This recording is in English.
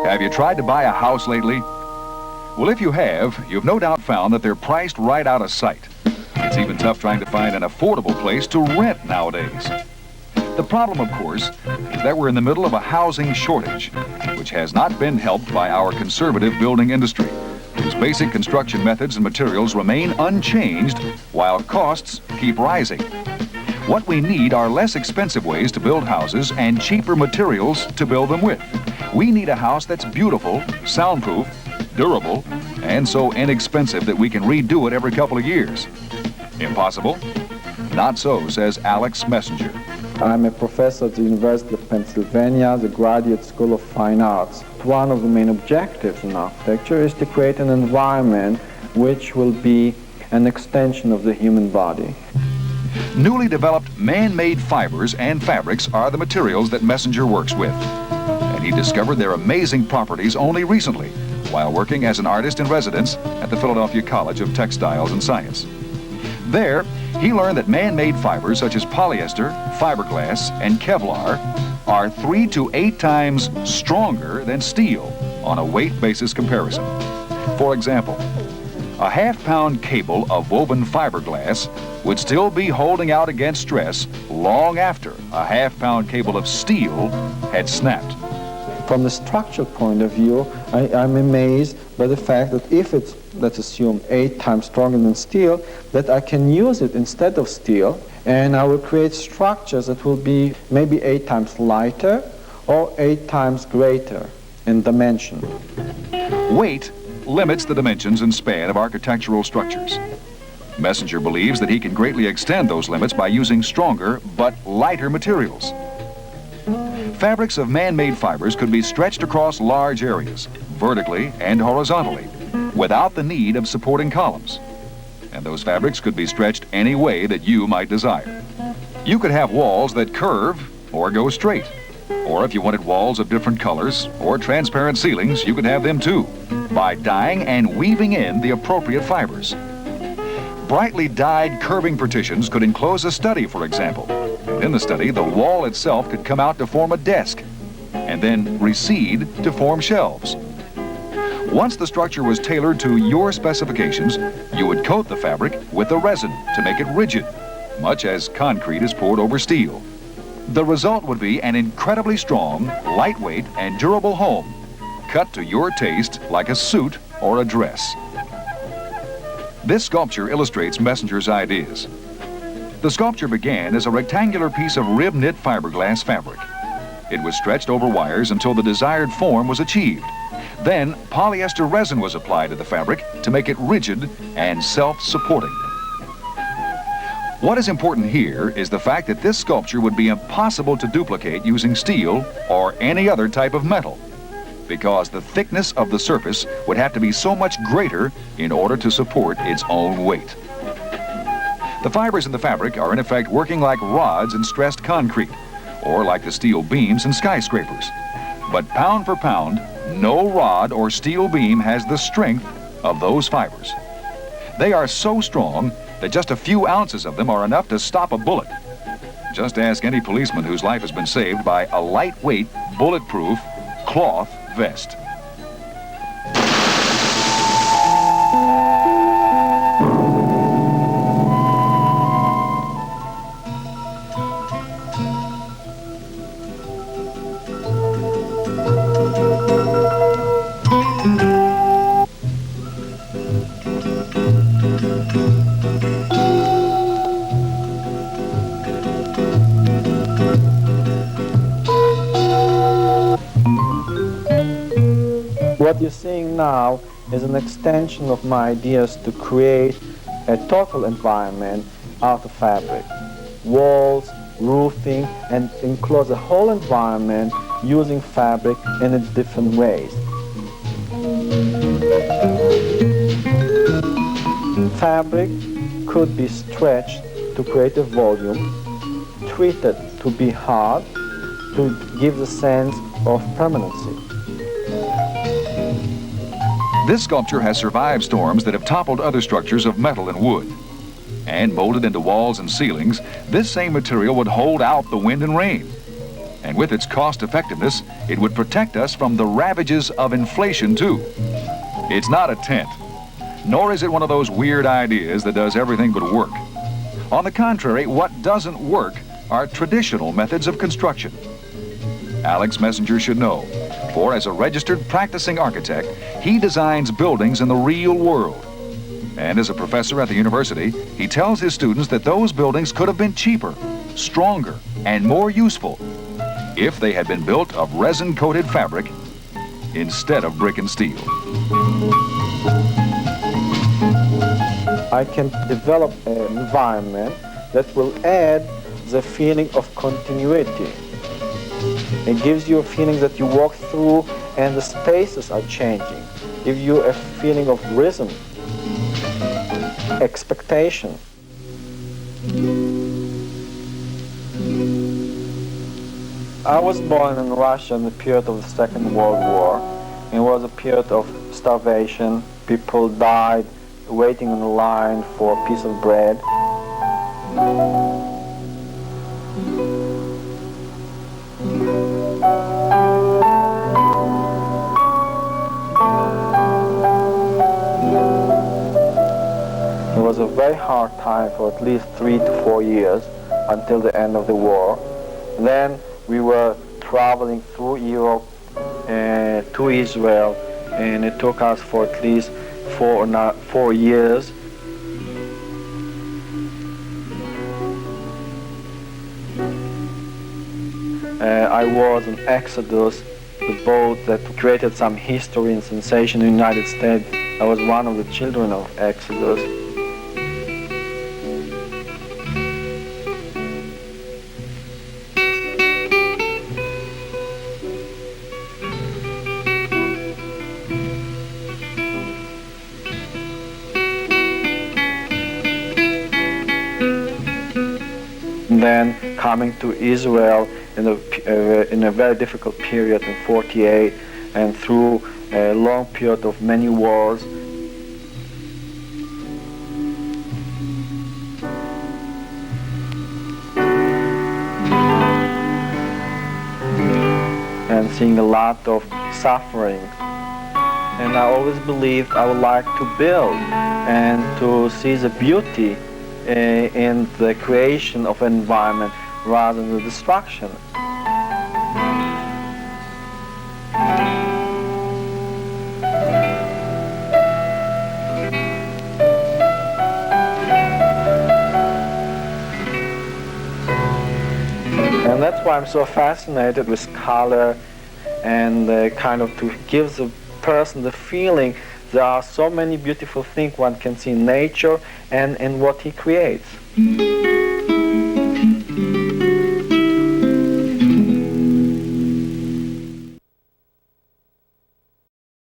Have you tried to buy a house lately? Well, if you have, you've no doubt found that they're priced right out of sight. It's even tough trying to find an affordable place to rent nowadays. The problem, of course, is that we're in the middle of a housing shortage, which has not been helped by our conservative building industry, whose basic construction methods and materials remain unchanged while costs keep rising. What we need are less expensive ways to build houses and cheaper materials to build them with. We need a house that's beautiful, soundproof, durable, and so inexpensive that we can redo it every couple of years. Impossible? Not so, says Alex Messenger. I'm a professor at the University of Pennsylvania, the Graduate School of Fine Arts. One of the main objectives in architecture is to create an environment which will be an extension of the human body. Newly developed man-made fibers and fabrics are the materials that Messenger works with. And he discovered their amazing properties only recently while working as an artist in residence at the Philadelphia College of Textiles and Science. There, he learned that man-made fibers such as polyester, fiberglass, and Kevlar are 3 to 8 times stronger than steel on a weight basis comparison. For example, a half-pound cable of woven fiberglass would still be holding out against stress long after a half-pound cable of steel had snapped. From the structural point of view, I'm amazed by the fact that if it's, let's assume, 8 times stronger than steel, that I can use it instead of steel, and I will create structures that will be maybe 8 times lighter or 8 times greater in dimension. Weight limits the dimensions and span of architectural structures. Messenger believes that he can greatly extend those limits by using stronger but lighter materials. Fabrics of man-made fibers could be stretched across large areas, vertically and horizontally, without the need of supporting columns. And those fabrics could be stretched any way that you might desire. You could have walls that curve or go straight. Or if you wanted walls of different colors or transparent ceilings, you could have them too, by dyeing and weaving in the appropriate fibers. Brightly dyed curving partitions could enclose a study, for example. And in the study, the wall itself could come out to form a desk, and then recede to form shelves. Once the structure was tailored to your specifications, you would coat the fabric with the resin to make it rigid, much as concrete is poured over steel. The result would be an incredibly strong, lightweight, and durable home, cut to your taste like a suit or a dress. This sculpture illustrates Messenger's ideas. The sculpture began as a rectangular piece of rib-knit fiberglass fabric. It was stretched over wires until the desired form was achieved. Then, polyester resin was applied to the fabric to make it rigid and self-supporting. What is important here is the fact that this sculpture would be impossible to duplicate using steel or any other type of metal, because the thickness of the surface would have to be so much greater in order to support its own weight. The fibers in the fabric are in effect working like rods in stressed concrete, or like the steel beams in skyscrapers. But pound for pound, no rod or steel beam has the strength of those fibers. They are so strong that just a few ounces of them are enough to stop a bullet. Just ask any policeman whose life has been saved by a lightweight, bulletproof cloth vest. What you're seeing now is an extension of my ideas to create a total environment out of fabric. Walls, roofing, and enclose the whole environment using fabric in its different ways. Fabric could be stretched to create a volume, treated to be hard to give the sense of permanency. This sculpture has survived storms that have toppled other structures of metal and wood. And molded into walls and ceilings, this same material would hold out the wind and rain. And with its cost effectiveness, it would protect us from the ravages of inflation too. It's not a tent, nor is it one of those weird ideas that does everything but work. On the contrary, what doesn't work are traditional methods of construction. Alex Messenger should know, for as a registered practicing architect, he designs buildings in the real world. And as a professor at the university, he tells his students that those buildings could have been cheaper, stronger, and more useful if they had been built of resin-coated fabric instead of brick and steel. I can develop an environment that will add the feeling of continuity. It gives you a feeling that you walk through and the spaces are changing. Give you a feeling of rhythm, expectation. I was born in Russia in the period of the Second World War. It was a period of starvation. People died waiting in a line for a piece of bread. It was a very hard time for at least 3 to 4 years until the end of the war. Then we were traveling through Europe to Israel, and it took us for at least 4 years. I was in Exodus, the boat that created some history and sensation in the United States. I was one of the children of Exodus. Then coming to Israel in a very difficult period in '48 and through a long period of many wars. And seeing a lot of suffering. And I always believed I would like to build and to see the beauty in the creation of an environment rather than the destruction. And that's why I'm so fascinated with color and kind of to give the person the feeling there are so many beautiful things one can see in nature and in what he creates.